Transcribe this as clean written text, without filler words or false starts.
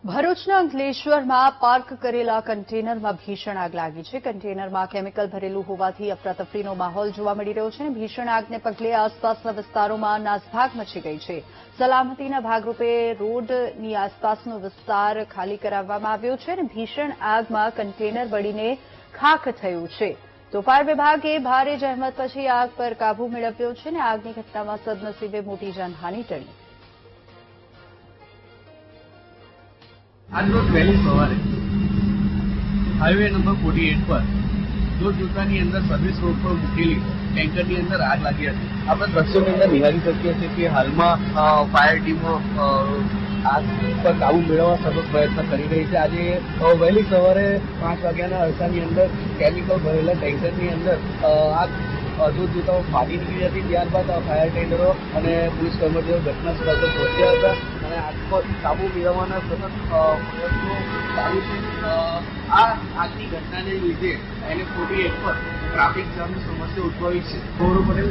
ભરૂચના અંકલેશ્વરમાં પાર્ક કરેલા કન્ટેનરમાં ભીષણ આગ લાગી છે. કન્ટેનરમાં કેમિકલ ભરેલું હોવાથી અફરાતફરીનો માહોલ જોવા મળી રહ્યો છે. ભીષણ આગને પગલે આસપાસના વિસ્તારોમાં નાસભાગ મચી ગઈ છે. સલામતીના ભાગરૂપે રોડની આસપાસનો વિસ્તાર ખાલી કરાવવામાં આવ્યો છે અને ભીષણ આગમાં કન્ટેનર બળીને ખાખ થયું છે. તો ફાયર વિભાગે ભારે જહેમત પછી આગ પર કાબુ મેળવ્યો છે અને આગની ઘટનામાં સદનસીબે મોટી જાનહાનિ ટળી. आज रोज वહેલી સવારે હાઈવે નંબર 48 પર દૂધ જૂતાની અંદર સર્વિસ રોડ પર મૂકેલી ટેન્કરની અંદર આગ લાગી હતી. આપણે દ્રશ્યોની અંદર નિહાળી શકીએ છીએ કે હાલમાં ફાયર ટીમો આગ પર કાબુ મેળવવા સતત પ્રયત્ન કરી રહી છે. આજે વહેલી સવારે 5 વાગ્યાના અરસાની અંદર કેમિકલ ભરેલા ટેન્કરની અંદર આગ દૂધ જૂતાઓ ફાટી નીકળી હતી. ત્યારબાદ ફાયર ટેન્ડરો અને પોલીસ કર્મચારીઓ ઘટના સ્થળ પર પહોંચ્યા હતા અને આગ પર કાબુ મેળવવાના સતત પ્રયત્નો ચાલુ છે. આ આગની ઘટનાને લીધે એને 48 પર ટ્રાફિક જામની સમસ્યા ઉદ્ભવી છે. ગૌરવ પટેલ,